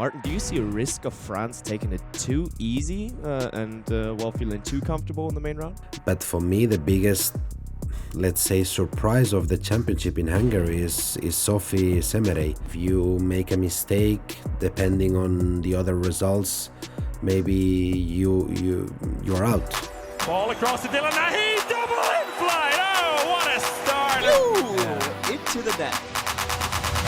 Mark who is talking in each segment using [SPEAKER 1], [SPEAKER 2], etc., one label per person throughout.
[SPEAKER 1] Martin, do you see a risk of France taking it too easy and feeling too comfortable in the main round?
[SPEAKER 2] But for me, the biggest, let's say, surprise of the championship in Hungary is Sophie Semere. If you make a mistake, depending on the other results, maybe you're out.
[SPEAKER 3] Ball across to Dylan Nahi, double in flight. Oh, what a start!
[SPEAKER 4] Ooh, into the net.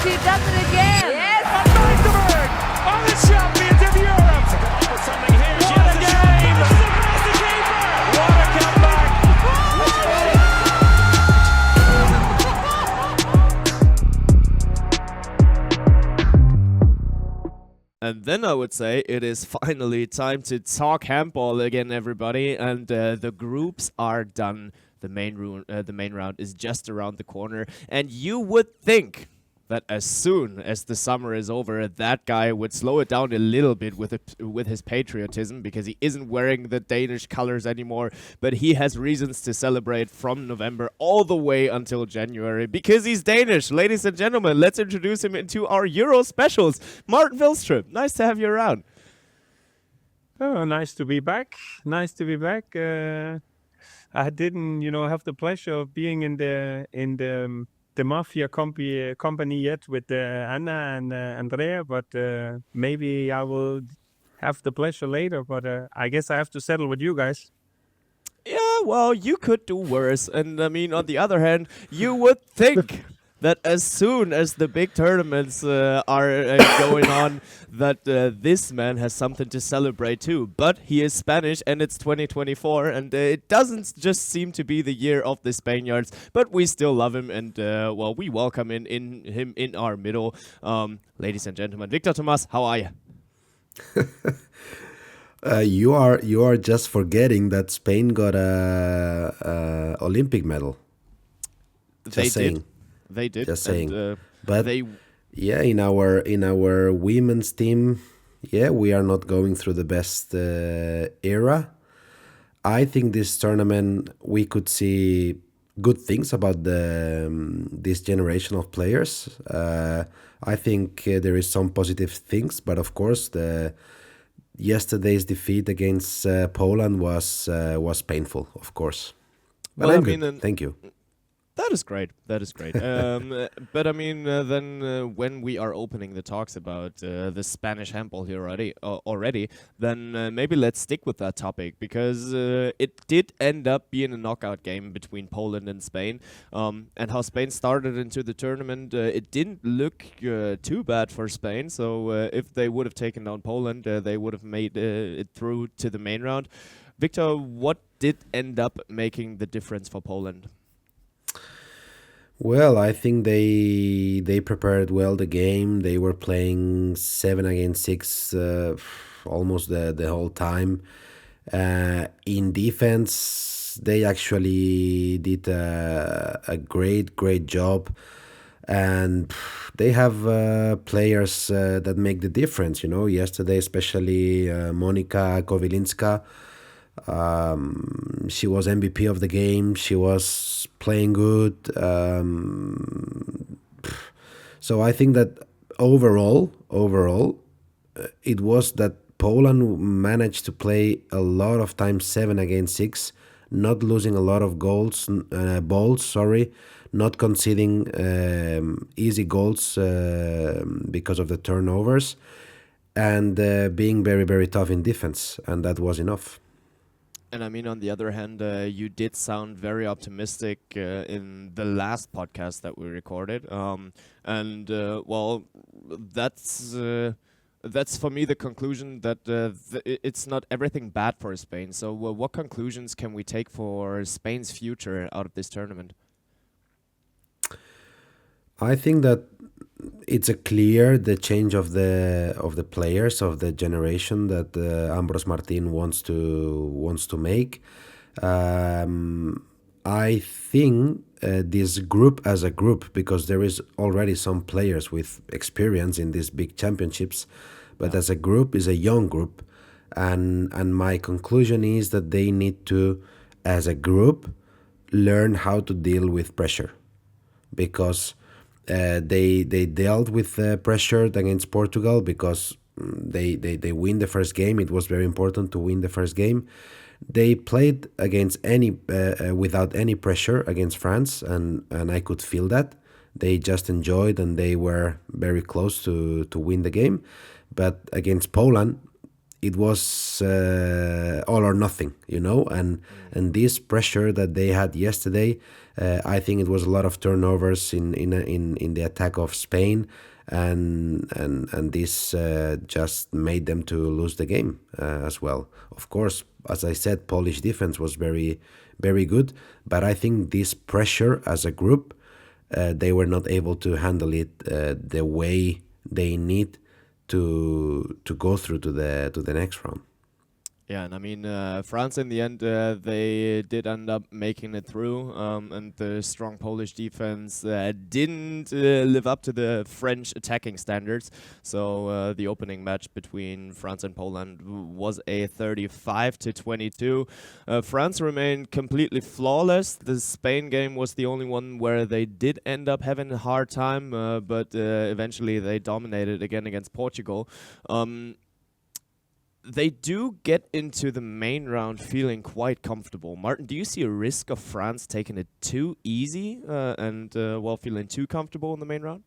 [SPEAKER 5] She does it again.
[SPEAKER 3] Yes, Van Magdeburg are the champions of Europe. For something here, she has a game. Across the keeper. What a comeback!
[SPEAKER 1] And then I would say it is finally time to talk handball again, everybody. And the groups are done. The main round is just around the corner. And you would think that as soon as the summer is over, that guy would slow it down a little bit with his patriotism, because he isn't wearing the Danish colors anymore. But he has reasons to celebrate from November all the way until January, because he's Danish. Ladies and gentlemen, let's introduce him into our Euro specials. Martin Vilstrup, nice to have you around.
[SPEAKER 6] Oh, nice to be back. Nice to be back. I didn't, have the pleasure of being in the Mafia company yet with Anna and Andrea, but maybe I will have the pleasure later, but I guess I have to settle with you guys.
[SPEAKER 1] Yeah, well, you could do worse. And I mean, on the other hand, you would think that as soon as the big tournaments are going on, that this man has something to celebrate too. But he is Spanish, and it's 2024, and it doesn't just seem to be the year of the Spaniards, but we still love him, and we welcome him in our middle. Ladies and gentlemen, Víctor, Tomàs, how are you?
[SPEAKER 2] You are just forgetting that Spain got a Olympic medal. Just saying.
[SPEAKER 1] They did.
[SPEAKER 2] Just saying.
[SPEAKER 1] And,
[SPEAKER 2] but in our women's team, we are not going through the best era. I think this tournament we could see good things about this generation of players. I think there is some positive things, but of course yesterday's defeat against Poland was painful, of course. But I'm good. Thank you.
[SPEAKER 1] That is great. But I mean, then when we are opening the talks about the Spanish handball here already, then maybe let's stick with that topic, because it did end up being a knockout game between Poland and Spain. And how Spain started into the tournament, it didn't look too bad for Spain. So if they would have taken down Poland, they would have made it through to the main round. Víctor, what did end up making the difference for Poland?
[SPEAKER 2] Well, I think they prepared well the game. They were playing 7 against 6 almost the whole time. In defense, they actually did a great job. And they have players that make the difference. Yesterday, especially Monika Kowilinska. She was MVP of the game. She was playing good. So I think that overall, it was that Poland managed to play a lot of times 7 against 6, not losing a lot of balls, not conceding easy goals because of the turnovers, and being very, very tough in defense, and that was enough.
[SPEAKER 1] And I mean, on the other hand, you did sound very optimistic in the last podcast that we recorded. That's for me the conclusion that it's not everything bad for Spain. So what conclusions can we take for Spain's future out of this tournament?
[SPEAKER 2] I think that it's the change of the players of the generation that Ambros Martin wants to make. I think this group as a group, because there is already some players with experience in these big championships, but as a group is a young group, and my conclusion is that they need to, as a group, learn how to deal with pressure, because they dealt with pressure against Portugal, because they win the first game. It was very important to win the first game. They played against without any pressure against France, and I could feel that. They just enjoyed, and they were very close to win the game. But against Poland, it was all or nothing, and this pressure that they had yesterday, I think it was a lot of turnovers in the attack of Spain, and this just made them to lose the game as well. Of course, as I said, Polish defense was very, very good, but I think this pressure as a group, they were not able to handle it the way they need to go through to the next round.
[SPEAKER 1] Yeah, and I mean, France in the end, they did end up making it through, and the strong Polish defense didn't live up to the French attacking standards. So the opening match between France and Poland was a 35-22. France remained completely flawless. The Spain game was the only one where they did end up having a hard time, but eventually they dominated again against Portugal. They do get into the main round feeling quite comfortable. Martin, do you see a risk of France taking it too easy and feeling too comfortable in the main round?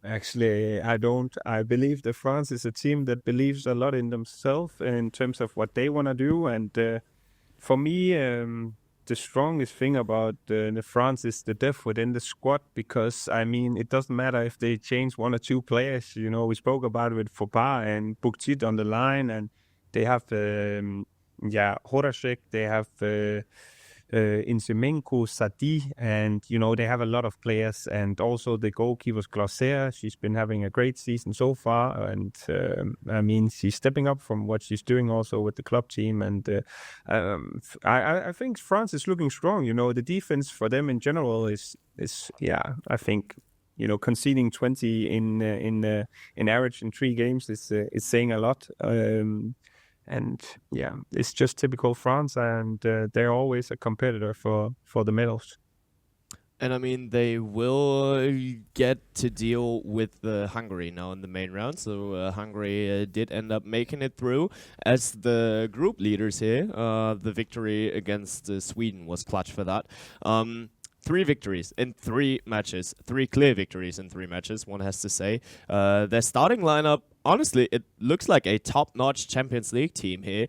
[SPEAKER 6] Actually, I don't. I believe that France is a team that believes a lot in themselves in terms of what they want to do. And for me, the strongest thing about the France is the depth within the squad, because I mean, it doesn't matter if they change one or two players. We spoke about it with Fopard and Buktit on the line, and they have Horacek, they have Insemenko, Sadi, and they have a lot of players, and also the goalkeeper's Glauser. She's been having a great season so far, and I mean, she's stepping up from what she's doing also with the club team, and I think France is looking strong. The defense for them in general is I think conceding 20 in average in 3 games is saying a lot. And yeah, it's just typical France, and they're always a competitor for the medals.
[SPEAKER 1] And I mean, they will get to deal with Hungary now in the main round. So Hungary did end up making it through as the group leaders here. The victory against Sweden was clutch for that. 3 victories in 3 matches, 3 clear victories in 3 matches, one has to say. Their starting lineup, honestly, it looks like a top-notch Champions League team here.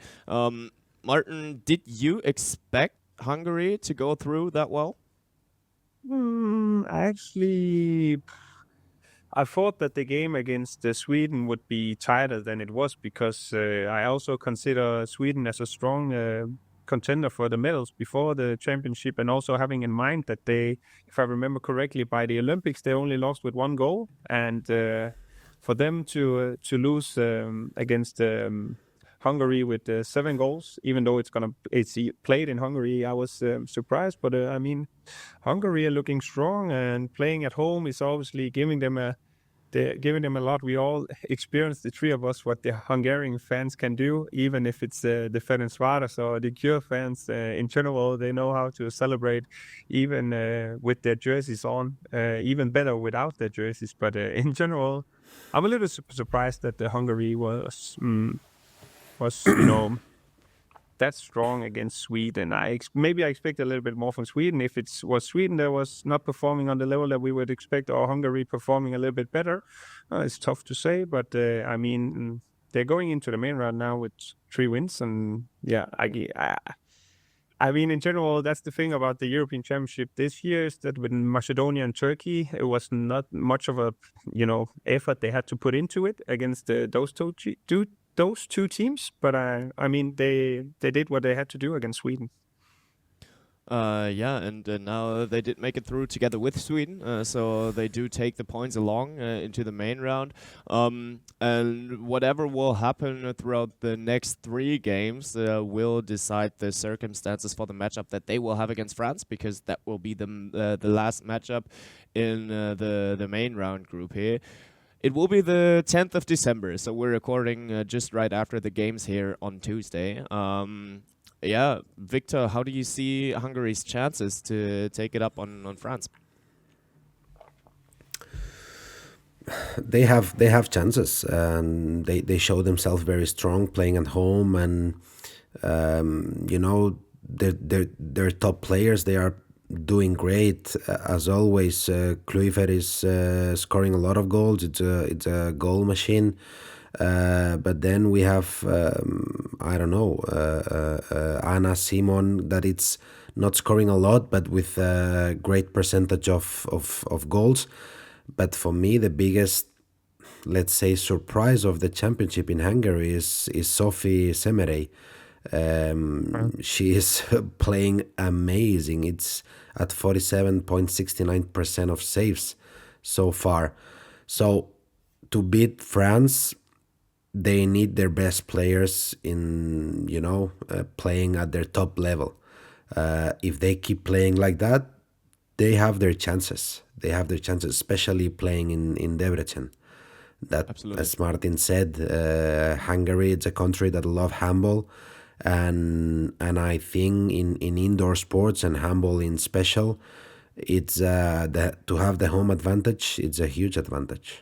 [SPEAKER 1] Martin, did you expect Hungary to go through that well?
[SPEAKER 6] Actually, I thought that the game against Sweden would be tighter than it was, because I also consider Sweden as a strong contender for the medals before the championship, and also having in mind that they, if I remember correctly, by the Olympics they only lost with 1 goal, and for them to lose against Hungary with 7 goals, even though it's played in Hungary, I was surprised. But I mean, Hungary are looking strong, and playing at home is obviously giving them a lot. We all experienced, the 3 of us, what the Hungarian fans can do, even if it's the Ferencváros or the Győr fans in general. They know how to celebrate even with their jerseys on, even better without their jerseys. But in general, I'm a little surprised that the Hungary was that strong against Sweden. Maybe I expect a little bit more from Sweden. If it was Sweden that was not performing on the level that we would expect, or Hungary performing a little bit better, it's tough to say. But I mean, they're going into the main round now with 3 wins, and yeah, I mean, in general, that's the thing about the European Championship this year, is that with Macedonia and Turkey, it was not much of a effort they had to put into it against those two teams, but I mean, they did what they had to do against Sweden.
[SPEAKER 1] And now they did make it through together with Sweden, so they do take the points along into the main round. And whatever will happen throughout the next 3 games will decide the circumstances for the matchup that they will have against France, because that will be the last matchup in the main round group here. It will be the 10th of December, so we're recording just right after the games here on Tuesday. Víctor, how do you see Hungary's chances to take it up on France?
[SPEAKER 2] they have chances, and they show themselves very strong playing at home, and their top players, they are doing great as always. Kluivert is scoring a lot of goals. It's a goal machine. But then we have I don't know, Anna Simon, that it's not scoring a lot, but with a great percentage of goals. But for me, the biggest, let's say, surprise of the championship in Hungary is Sophie Semerey. She is playing amazing. It's at 47.69% of saves so far. So to beat France, they need their best players in, playing at their top level. If they keep playing like that, they have their chances. They have their chances, especially playing in Debrecen. That,
[SPEAKER 1] Absolutely.
[SPEAKER 2] as Martin said, Hungary, it's a country that love handball, and I think in indoor sports and handball in special, it's to have the home advantage. It's a huge advantage.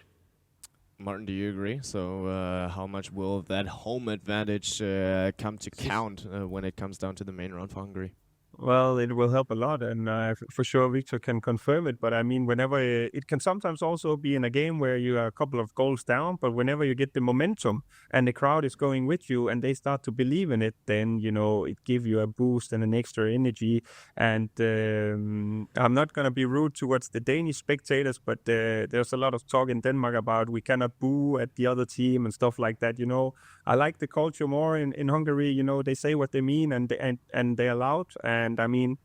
[SPEAKER 1] Martin, do you agree? So how much will that home advantage come to count when it comes down to the main round for Hungary?
[SPEAKER 6] Well, it will help a lot, and for sure Victor can confirm it. But I mean, whenever it can sometimes also be in a game where you are a couple of goals down, but whenever you get the momentum and the crowd is going with you and they start to believe in it, then it gives you a boost and an extra energy. And I'm not gonna be rude towards the Danish spectators, but there's a lot of talk in Denmark about we cannot boo at the other team and stuff like that. I like the culture more in Hungary. They say what they mean and they're loud. And I mean,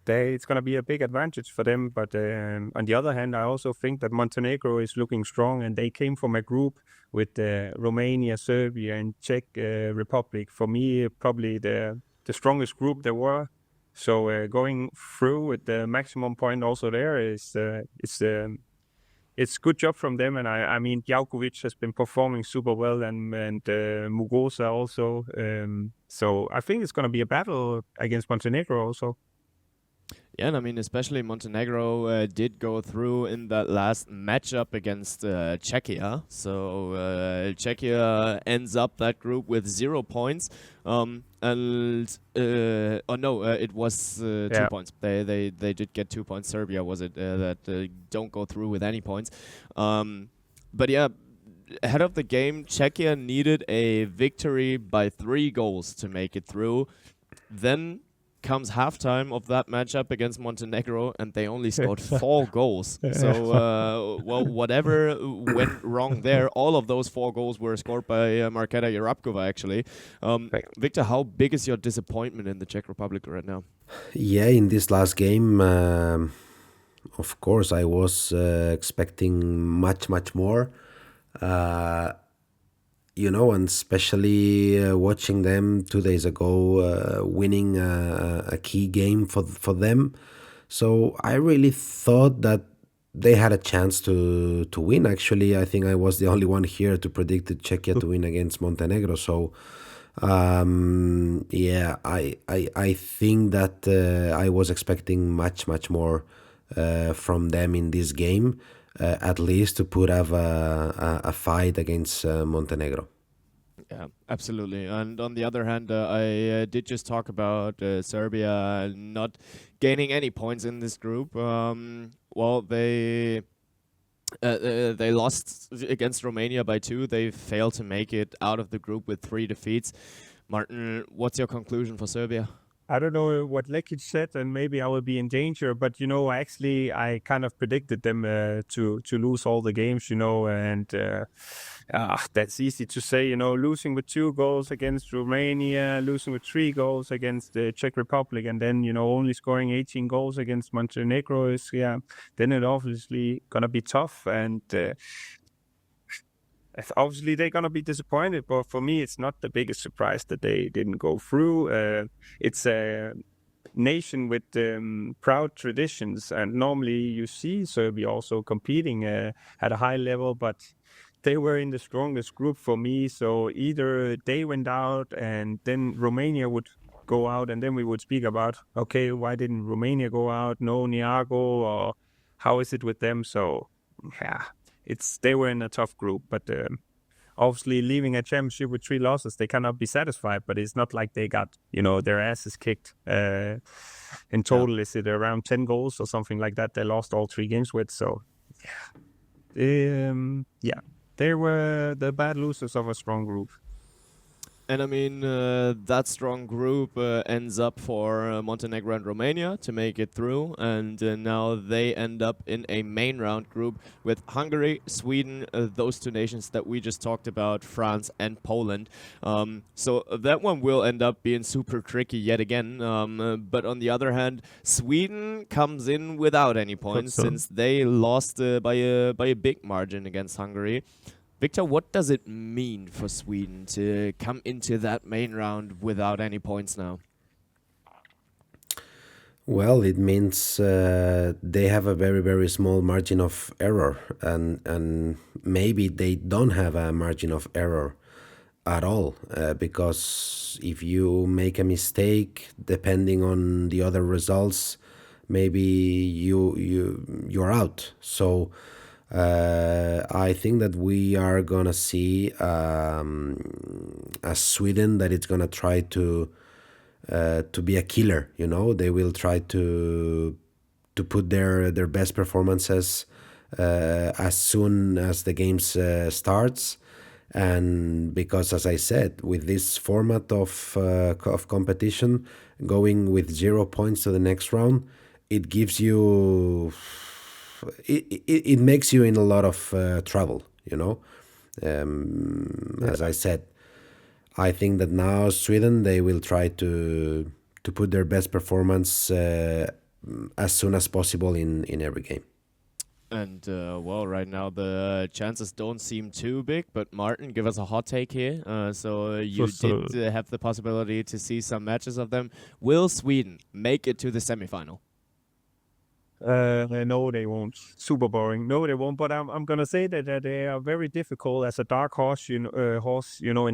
[SPEAKER 6] it's going to be a big advantage for them. But on the other hand, I also think that Montenegro is looking strong, and they came from a group with Romania, Serbia, and Czech Republic. For me, probably the strongest group there were. So going through with the maximum point also there it's good job from them. And I mean, Djokovic has been performing super well, and Mugosa also. So I think it's going to be a battle against Montenegro also.
[SPEAKER 1] Yeah, and I mean, especially Montenegro did go through in that last matchup against Czechia. So Czechia ends up that group with 0 points. It was 2 points. They did get 2 points. Serbia was it that don't go through with any points. But yeah, ahead of the game, Czechia needed a victory by 3 goals to make it through. Then comes halftime of that matchup against Montenegro, and they only scored 4 goals. So, whatever went wrong there, all of those 4 goals were scored by Markéta Jarabková, actually. Victor, how big is your disappointment in the Czech Republic right now?
[SPEAKER 2] Yeah, in this last game, of course, I was expecting much more. And especially watching them 2 days ago, winning a key game for them. So I really thought that they had a chance to win. Actually, I think I was the only one here to predict Czechia to win against Montenegro. So I think that I was expecting much more from them in this game. At least to put up a fight against Montenegro.
[SPEAKER 1] Yeah, absolutely. And on the other hand, I did just talk about Serbia not gaining any points in this group. They lost against Romania by 2. They failed to make it out of the group with 3 defeats. Martin, what's your conclusion for Serbia?
[SPEAKER 6] I don't know what Lekic said, and maybe I will be in danger. But actually, I kind of predicted them to lose all the games. And that's easy to say. Losing with 2 goals against Romania, losing with 3 goals against the Czech Republic, and then only scoring 18 goals against Montenegro is then it obviously gonna be tough. And obviously they're going to be disappointed, but for me it's not the biggest surprise that they didn't go through. It's a nation with proud traditions, and normally you see Serbia also competing at a high level, but they were in the strongest group for me. So either they went out and then Romania would go out, and then we would speak about, okay, why didn't Romania go out? No Niago, or how is it with them? So they were in a tough group, but obviously leaving a championship with 3 losses, they cannot be satisfied. But it's not like they got their asses kicked. In total, is it around 10 goals or something like that? They lost all 3 games with. So they were the bad losers of a strong group.
[SPEAKER 1] And I mean, that strong group ends up for Montenegro and Romania to make it through. And now they end up in a main round group with Hungary, Sweden, those 2 nations that we just talked about, France and Poland. So that one will end up being super tricky yet again. But on the other hand, Sweden comes in without any points since they lost by a big margin against Hungary. Víctor, what does it mean for Sweden to come into that main round without any points now?
[SPEAKER 2] Well, it means they have a very, very small margin of error, and maybe they don't have a margin of error at all, because if you make a mistake, depending on the other results, maybe you're out. So I think that we are gonna see a Sweden that it's gonna try to be a killer. They will try to put their best performances as soon as the games starts. And because, as I said, with this format of competition, going with 0 points to the next round, it gives you. It makes you in a lot of trouble, As I said, I think that now Sweden, they will try to put their best performance as soon as possible in every game.
[SPEAKER 1] And, right now the chances don't seem too big, but Martin, give us a hot take here. So you did have the possibility to see some matches of them. Will Sweden make it to the semifinal?
[SPEAKER 6] No, they won't. Super boring. No, they won't. But I'm gonna say that they are very difficult as a dark horse, in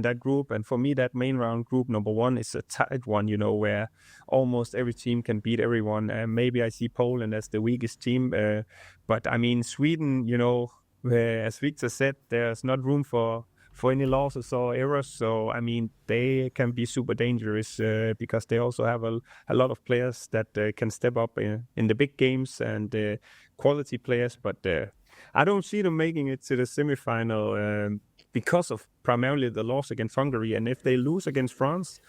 [SPEAKER 6] that group. And for me, that main round group number 1 is a tight one, where almost every team can beat everyone. Maybe I see Poland as the weakest team, but I mean Sweden. As Víctor said, there's not room for any losses or errors. So, I mean, they can be super dangerous because they also have a lot of players that can step up in the big games and quality players. But I don't see them making it to the semifinal because of primarily the loss against Hungary. And if they lose against France,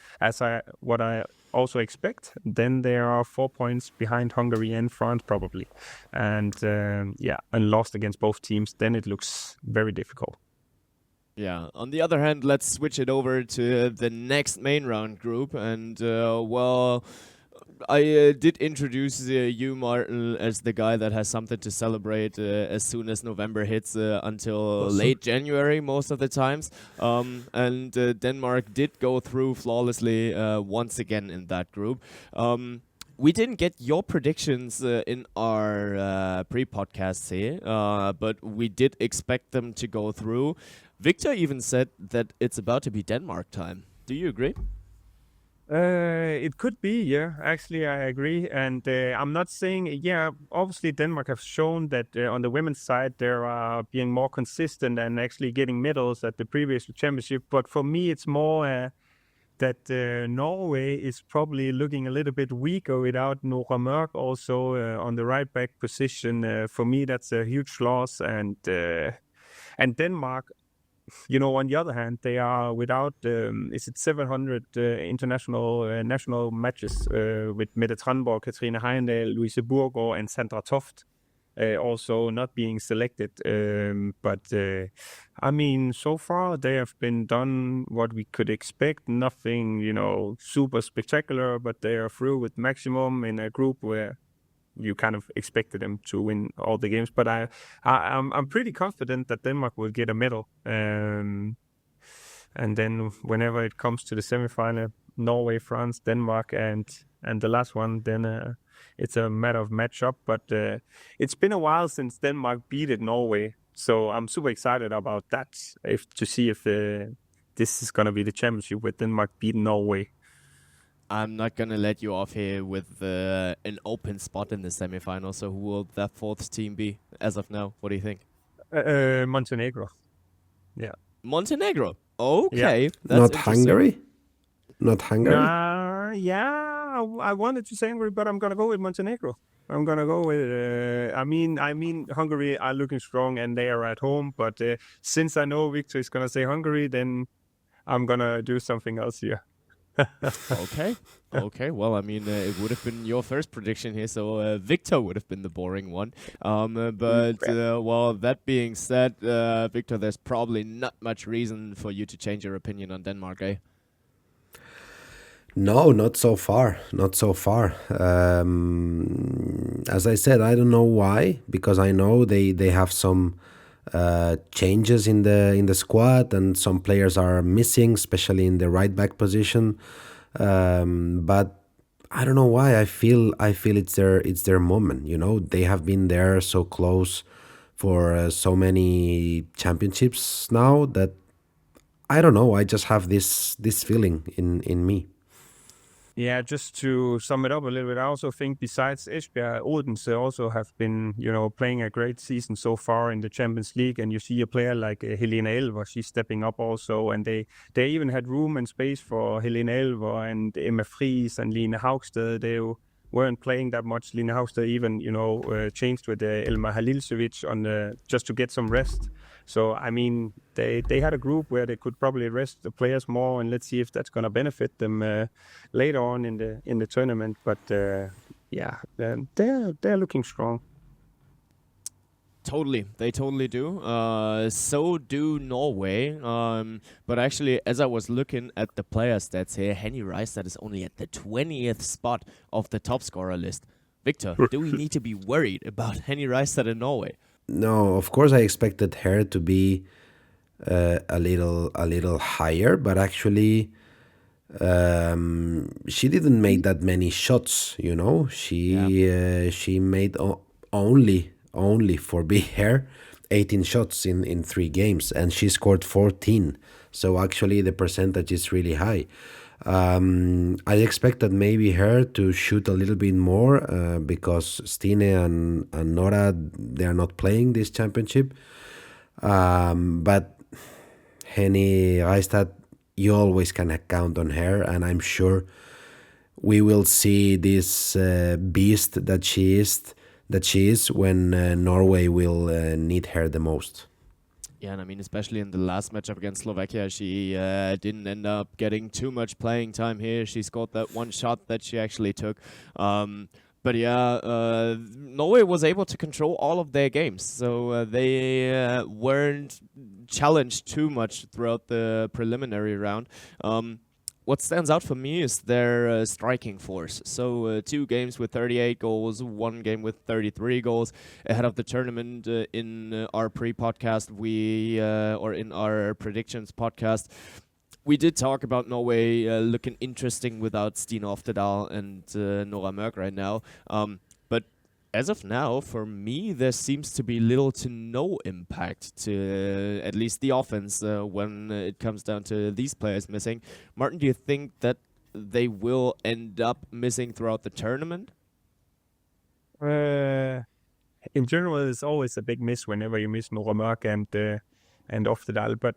[SPEAKER 6] what I also expect, then they are 4 points behind Hungary and France probably. And and lost against both teams, then it looks very difficult.
[SPEAKER 1] Yeah. On the other hand, let's switch it over to the next main round group. And, I did introduce you, Martin, as the guy that has something to celebrate as soon as November hits until late January most of the times. And Denmark did go through flawlessly once again in that group. We didn't get your predictions in our pre-podcasts here, but we did expect them to go through. Víctor even said that it's about to be Denmark time. Do you agree?
[SPEAKER 6] It could be, yeah. Actually, I agree. And I'm not saying, obviously Denmark have shown that on the women's side, they are being more consistent and actually getting medals at the previous championship. But for me, it's more that Norway is probably looking a little bit weaker without Nora Mørk also on the right back position. For me, that's a huge loss. And Denmark, on the other hand, they are without, 700 international national matches with Mette Tranborg, Katrine Heindal, Louise Burgaard, and Sandra Toft also not being selected. But I mean, so far they have been done what we could expect. Nothing, super spectacular, but they are through with maximum in a group where you kind of expected them to win all the games, but I'm pretty confident that Denmark will get a medal. And then whenever it comes to the semifinal, Norway, France, Denmark, and the last one, then it's a matter of matchup. But it's been a while since Denmark beat Norway, so I'm super excited about that. To see if this is gonna be the championship with Denmark beating Norway.
[SPEAKER 1] I'm not going to let you off here with an open spot in the semifinal. So who will that 4th team be as of now? What do you think?
[SPEAKER 6] Montenegro. Yeah.
[SPEAKER 1] Montenegro. Okay, that's
[SPEAKER 2] Not
[SPEAKER 1] interesting.
[SPEAKER 2] Hungary? Not Hungary?
[SPEAKER 6] I wanted to say Hungary, but I'm gonna go with Montenegro. I'm gonna go with. I mean, Hungary are looking strong and they are at home. But since I know Victor is gonna say Hungary, then I'm gonna do something else here.
[SPEAKER 1] Okay. Okay. Well, I mean, it would have been your first prediction here, so Victor would have been the boring one. Well, that being said, Victor, there's probably not much reason for you to change your opinion on Denmark, eh?
[SPEAKER 2] No, not so far. Not so far. As I said, I don't know why, because I know they have some changes in the squad, and some players are missing, especially in the right back position. But I don't know why. I feel it's their moment. You know, they have been there so close for so many championships now that I don't know. I just have this feeling in me.
[SPEAKER 6] Yeah, just to sum it up a little bit, I also think besides Esbjerg, Odense also have been, playing a great season so far in the Champions League. And you see a player like Helena Elver, she's stepping up also. And they even had room and space for Helena Elver and Emma Friis and Line Haugsted. They weren't playing that much. Line Haugsted even, changed with Elma Halilsevic just to get some rest. So, I mean, they had a group where they could probably rest the players more, and let's see if that's going to benefit them later on in the tournament. But they're looking strong.
[SPEAKER 1] Totally, they totally do. So do Norway. But actually, as I was looking at the player stats here, Henny Reistad is only at the 20th spot of the top scorer list. Victor, do we need to be worried about Henny Reistad in Norway?
[SPEAKER 2] No, of course I expected her to be a little higher, but actually she didn't make that many shots. You know, she made only for big hair 18 shots in 3 games, and she scored 14. So actually the percentage is really high. I expected maybe her to shoot a little bit more because Stine and Nora, they are not playing this championship. But Henny Reistad, you always can count on her, and I'm sure we will see this beast that she is when Norway will need her the most.
[SPEAKER 1] Yeah, and I mean, especially in the last matchup against Slovakia, she didn't end up getting too much playing time here. She scored that one shot that she actually took. But yeah, Norway was able to control all of their games, so they weren't challenged too much throughout the preliminary round. What stands out for me is their striking force. So 2 games with 38 goals, 1 game with 33 goals. Ahead of the tournament, in our pre-podcast, or in our predictions podcast, we did talk about Norway looking interesting without Stine Oftedal and Nora Mørk right now. But as of now, for me, there seems to be little to no impact to at least the offense when it comes down to these players missing. Martin, do you think that they will end up missing throughout the tournament?
[SPEAKER 6] In general, it's always a big miss whenever you miss Nora Mørk and Oftedal. But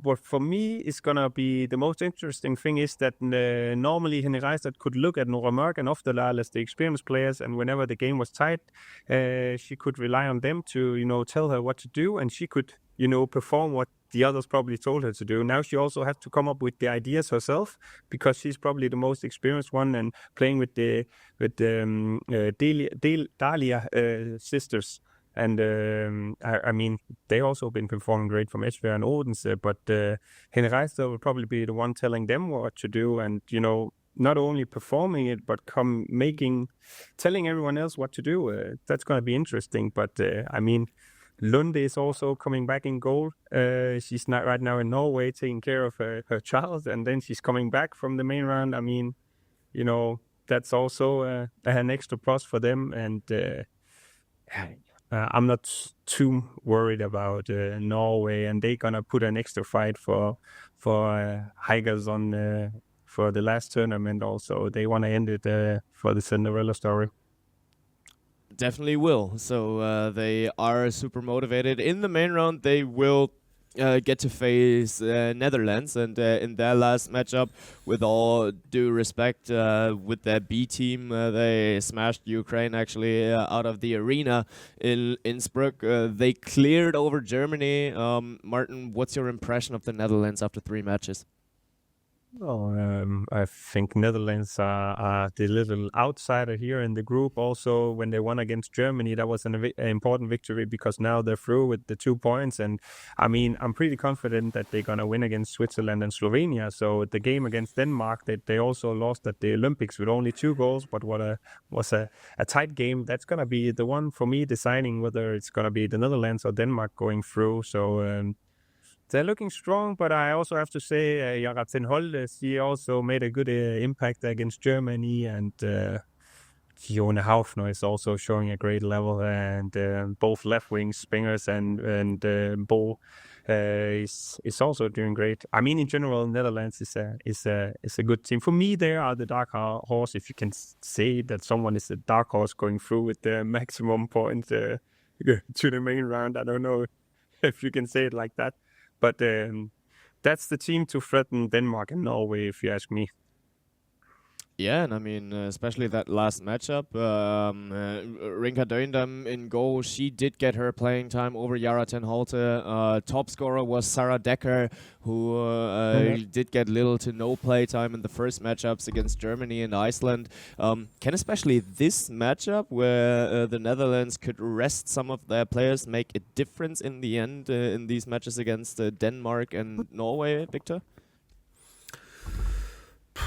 [SPEAKER 6] what for me is gonna be the most interesting thing is that normally Henny Reistad could look at Nora Mørk and Oftedal as the experienced players, and whenever the game was tight, she could rely on them to tell her what to do, and she could perform what the others probably told her to do. Now she also has to come up with the ideas herself, because she's probably the most experienced one, and playing with the Dahlia sisters. And I mean, they also been performing great from Esbjerg and Odense, but Henny Reistad will probably be the one telling them what to do, and not only performing it, but telling everyone else what to do. That's going to be interesting. But I mean, Lunde is also coming back in goal. She's not right now in Norway taking care of her child, and then she's coming back from the main round. I mean, that's also an extra plus for them, and I'm not too worried about Norway, and they're gonna put an extra fight for Higers on for the last tournament. Also, they want to end it for the Cinderella story.
[SPEAKER 1] definitely will. So they are super motivated. In the main round, they will get to face Netherlands, and in their last matchup, with all due respect, with their B team, they smashed Ukraine actually out of the arena in Innsbruck. They cleared over Germany. Martin, what's your impression of the Netherlands after 3 matches?
[SPEAKER 6] Well, I think Netherlands are the little outsider here in the group. Also, when they won against Germany, that was an important victory because now they're through with the 2 points. And I mean, I'm pretty confident that they're going to win against Switzerland and Slovenia. So the game against Denmark, they also lost at the Olympics with only 2 goals, but was a tight game. That's going to be the one for me deciding whether it's going to be the Netherlands or Denmark going through. So they're looking strong, but I also have to say Jakob ten Holdes, he also made a good impact against Germany, and Fiona Haufner is also showing a great level, and both left wing Spingers and Bo is also doing great. I mean, in general, Netherlands is a good team. For me, they are the dark horse, if you can say that someone is a dark horse going through with the maximum points to the main round. I don't know if you can say it like that. But that's the team to threaten Denmark and Norway, if you ask me.
[SPEAKER 1] Yeah, and I mean, especially that last matchup, Rinka Døndam in goal, she did get her playing time over Yara ten Holte. Top scorer was Sarah Decker, who did get little to no play time in the first matchups against Germany and Iceland. Can especially this matchup, where the Netherlands could rest some of their players, make a difference in the end in these matches against Denmark and Norway, Víctor?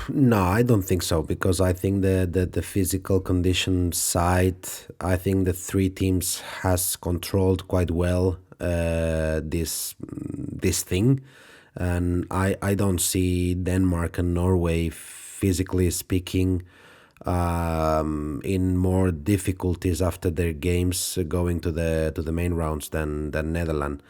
[SPEAKER 2] No, I don't think so, because I think the physical condition side, I think the 3 teams has controlled quite well this thing, and I don't see Denmark and Norway, physically speaking, in more difficulties after their games going to the main rounds than Netherlands.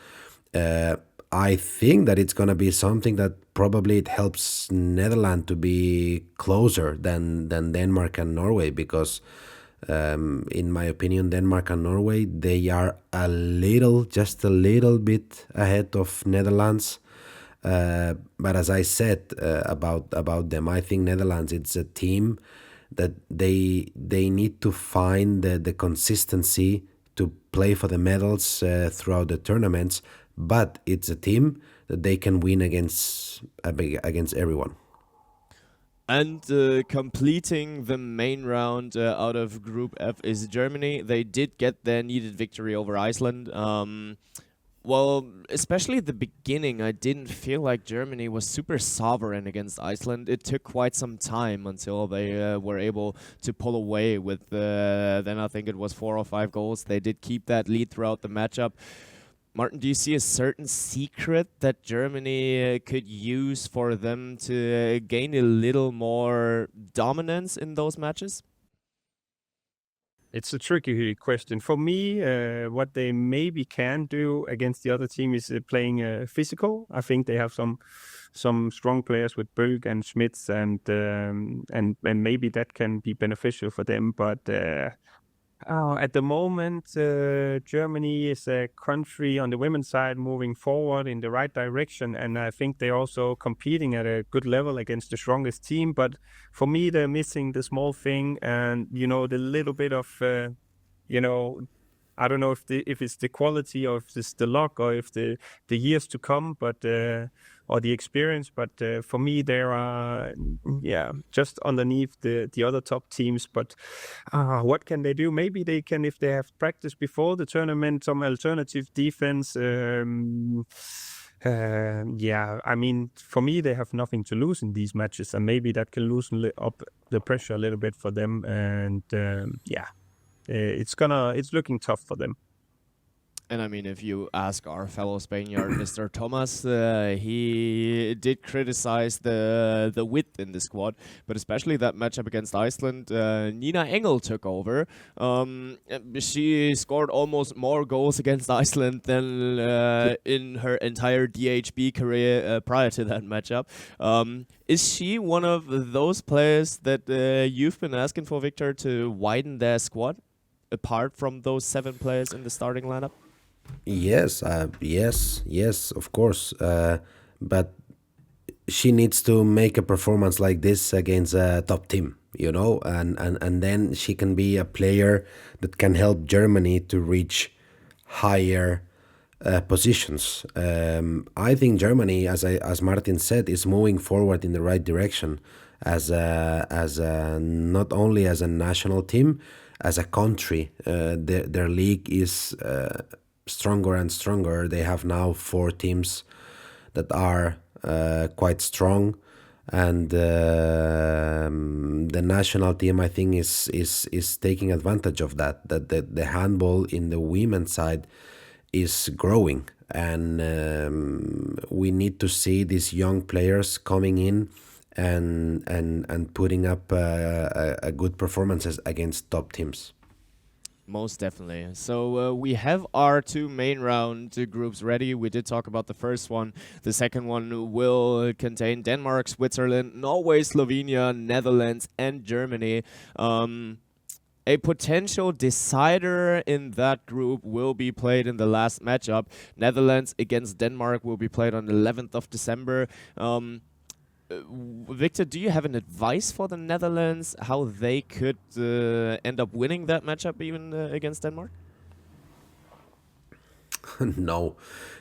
[SPEAKER 2] I think that it's going to be something that probably it helps Netherlands to be closer than Denmark and Norway, because in my opinion, Denmark and Norway, they are just a little bit ahead of Netherlands. But as I said about them, I think Netherlands, it's a team that they need to find the consistency to play for the medals throughout the tournaments. But it's a team that they can win against everyone.
[SPEAKER 1] And completing the main round out of Group F is Germany. They did get their needed victory over Iceland. Well, especially at the beginning, I didn't feel like Germany was super sovereign against Iceland. It took quite some time until they were able to pull away with, then I think it was 4 or 5 goals. They did keep that lead throughout the matchup. Martin, do you see a certain secret that Germany could use for them to gain a little more dominance in those matches?
[SPEAKER 6] It's a tricky question. For me, what they maybe can do against the other team is playing physical. I think they have some strong players with Berg and Schmitz, and maybe that can be beneficial for them. But at the moment, Germany is a country on the women's side moving forward in the right direction, and I think they're also competing at a good level against the strongest team. But for me, they're missing the small thing, and the little bit of I don't know if it's the quality, or if it's the luck, or if the years to come, but or the experience. But for me, they are just underneath the other top teams. But what can they do? Maybe they can, if they have practiced before the tournament, some alternative defense. I mean, for me, they have nothing to lose in these matches, and maybe that can loosen up the pressure a little bit for them. And it's looking tough for them.
[SPEAKER 1] And I mean, if you ask our fellow Spaniard, Mr. Tomàs, he did criticize the width in the squad, but especially that matchup against Iceland. Nina Engel took over. She scored almost more goals against Iceland than in her entire DHB career prior to that matchup. Is she one of those players that you've been asking for, Víctor, to widen their squad? apart from those 7 players in the starting lineup?
[SPEAKER 2] Yes, of course. But she needs to make a performance like this against a top team, and then she can be a player that can help Germany to reach higher positions. I think Germany, as Martin said, is moving forward in the right direction as not only as a national team, as a country. Their league is stronger and stronger. They have now 4 teams that are quite strong, and the national team, I think, is taking advantage of that. That the handball in the women's side is growing, and we need to see these young players coming in and putting up a good performances against top teams.
[SPEAKER 1] Most definitely. So we have our 2 main round groups ready. We did talk about the first one. The second one will contain Denmark, Switzerland, Norway, Slovenia, Netherlands, and Germany. A potential decider in that group will be played in the last matchup. Netherlands against Denmark will be played on the 11th of December. Víctor, do you have an advice for the Netherlands, how they could end up winning that matchup even against Denmark?
[SPEAKER 2] No,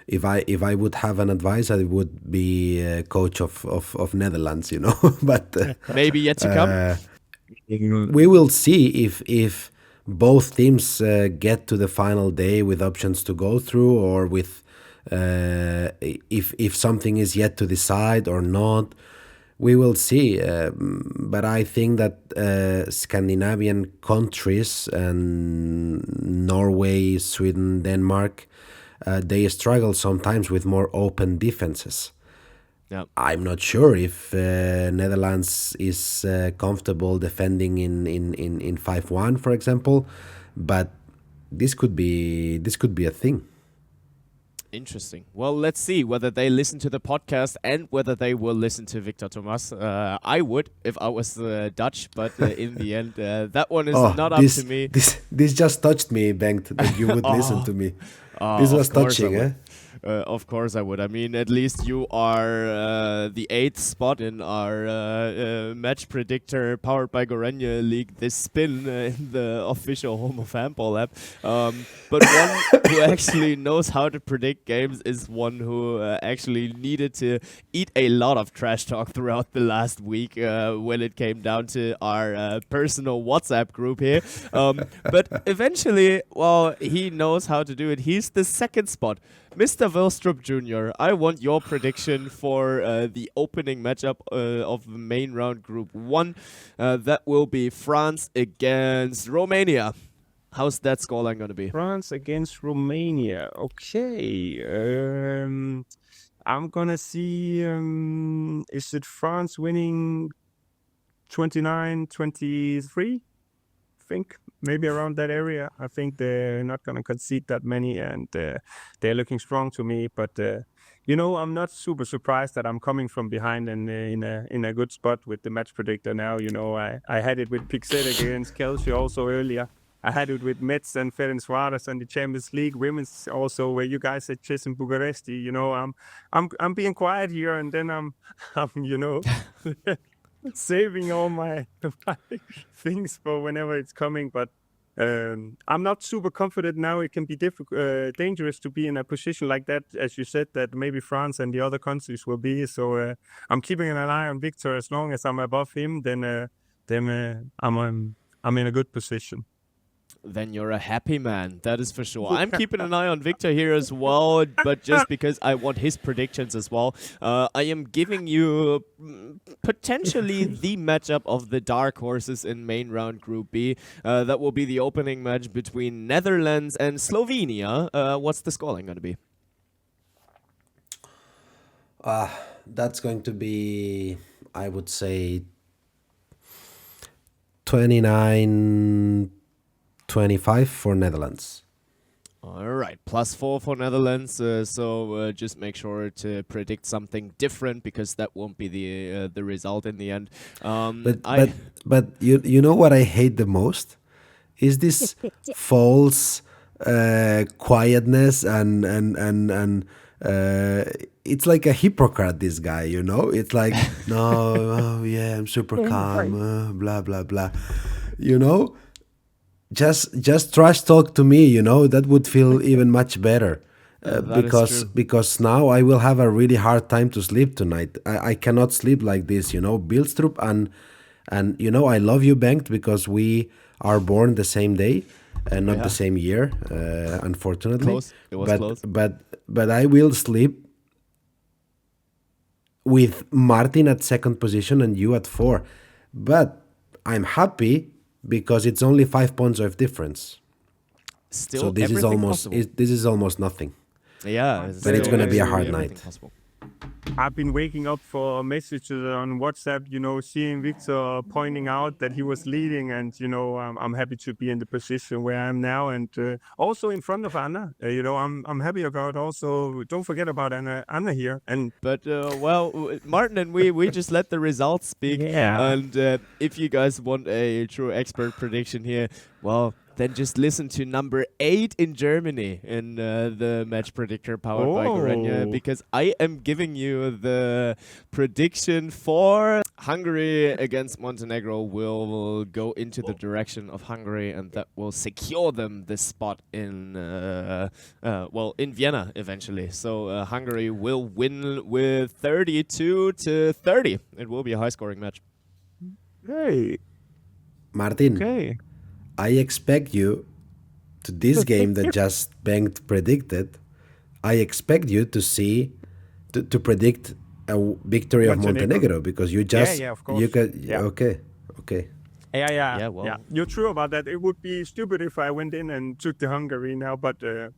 [SPEAKER 2] if I would have an advice, I would be coach of Netherlands, but
[SPEAKER 1] maybe yet to come.
[SPEAKER 2] We will see if both teams get to the final day with options to go through, or with if something is yet to decide or not. We will see, but I think that Scandinavian countries and Norway, Sweden, Denmark, they struggle sometimes with more open defenses.
[SPEAKER 1] Yep.
[SPEAKER 2] I'm not sure if Netherlands is comfortable defending in 5-1, for example, but this could be a thing.
[SPEAKER 1] Interesting. Well, let's see whether they listen to the podcast and whether they will listen to Víctor Tomàs. I would if I was Dutch, but in the end, that one is not up to me.
[SPEAKER 2] This just touched me, Bengt, that you would listen to me. This was touching, eh?
[SPEAKER 1] Of course I would. I mean, at least you are the 8th spot in our match predictor powered by Gorenje League, this spin in the official Home of Handball app. But one who actually knows how to predict games is one who actually needed to eat a lot of trash talk throughout the last week when it came down to our personal WhatsApp group here. But eventually, well, he knows how to do it. He's the 2nd spot. Mr. Vilstrup Jr., I want your prediction for the opening matchup of the main round group 1. That will be France against Romania. How's that scoreline going to be?
[SPEAKER 6] France against Romania. Okay. I'm going to see, is it France winning 29-23? I think maybe around that area. I think they're not going to concede that many, and they're looking strong to me. But I'm not super surprised that I'm coming from behind and in a good spot with the match predictor now. I had it with Pixet against Kelsey also earlier. I had it with Metz and Ferencváros and the Champions League women's also, where you guys said Chess in Bucharesti. I'm being quiet here, and then I'm saving all my things for whenever it's coming. But I'm not super confident now. It can be dangerous to be in a position like that, as you said, that maybe France and the other countries will be. So I'm keeping an eye on Víctor. As long as I'm above him, then I'm in a good position.
[SPEAKER 1] Then you're a happy man, that is for sure. I'm keeping an eye on Víctor here as well, but just because I want his predictions as well. I am giving you potentially the matchup of the dark horses in main round Group B. That will be the opening match between Netherlands and Slovenia. What's the scoreline going to be?
[SPEAKER 2] That's going to be, I would say, 29-25 for Netherlands.
[SPEAKER 1] All right, +4 for Netherlands. So just make sure to predict something different, because that won't be the result in the end.
[SPEAKER 2] But you know what I hate the most is this false quietness and it's like a hypocrite, this guy, you know. It's like, no, oh, yeah, I'm super calm, blah blah blah, you know. Just trash talk to me, you know. That would feel even much better. Because now I will have a really hard time to sleep tonight. I cannot sleep like this, you know. Vilstrup and you know, I love you, Bengt, because we are born the same day and not the same year, unfortunately.
[SPEAKER 1] Close. It was close.
[SPEAKER 2] But I will sleep with Martin at second position and you at 4. But I'm happy because it's only 5 points of difference.
[SPEAKER 1] Still,
[SPEAKER 2] so this is almost nothing.
[SPEAKER 1] Yeah,
[SPEAKER 2] but it's gonna be a hard night.
[SPEAKER 1] Possible.
[SPEAKER 6] I've been waking up for messages on WhatsApp, you know, seeing Víctor pointing out that he was leading, and you know, I'm happy to be in the position where I am now, and also in front of Anna. You know, I'm happy about. Also, don't forget about Anna here.
[SPEAKER 1] But well, Martin and we just let the results speak.
[SPEAKER 6] Yeah.
[SPEAKER 1] And if you guys want a true expert prediction here, well, then just listen to number 8 in Germany in the match predictor powered by Gorenje, because I am giving you the prediction for Hungary against Montenegro will go into the direction of Hungary, and that will secure them the spot in in Vienna eventually. So Hungary will win with 32-30. It will be a high scoring match.
[SPEAKER 6] Hey,
[SPEAKER 2] Martin.
[SPEAKER 6] okay.
[SPEAKER 2] I expect you to this game that just Bengt predicted. I expect you to predict a victory of Montenegro, because you just
[SPEAKER 6] of course.
[SPEAKER 2] you could okay.
[SPEAKER 6] Yeah.
[SPEAKER 1] Well.
[SPEAKER 6] Yeah, you're true about that. It would be stupid if I went in and took the Hungary now, but this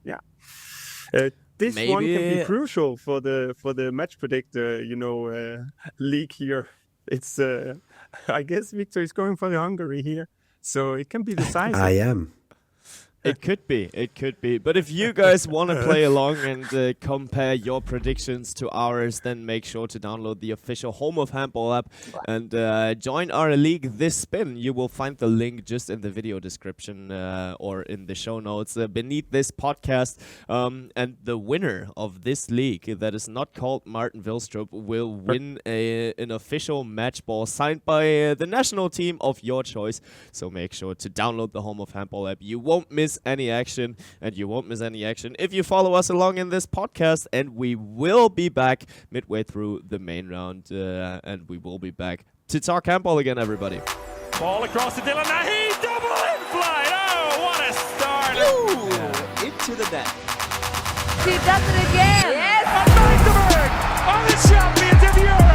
[SPEAKER 1] Maybe.
[SPEAKER 6] one can be crucial for the match predictor, you know, league here. It's I guess Víctor is going for the Hungary here, so it can be decisive.
[SPEAKER 2] I am.
[SPEAKER 1] It could be. But if you guys want to play along and compare your predictions to ours, then make sure to download the official Home of Handball app and join our league this spin. You will find the link just in the video description or in the show notes beneath this podcast. And the winner of this league that is not called Martin Vilstrup will win an official match ball signed by the national team of your choice. So make sure to download the Home of Handball app. You won't miss any action, and you won't miss any action if you follow us along in this podcast. And we will be back midway through the main round, and we will be back to talk handball again, everybody.
[SPEAKER 3] Ball across to Dylan. He double in flight. Oh, what a start!
[SPEAKER 4] Ooh, into the net.
[SPEAKER 5] She does it again. Yes.
[SPEAKER 3] Magdeburg are the champions of Europe.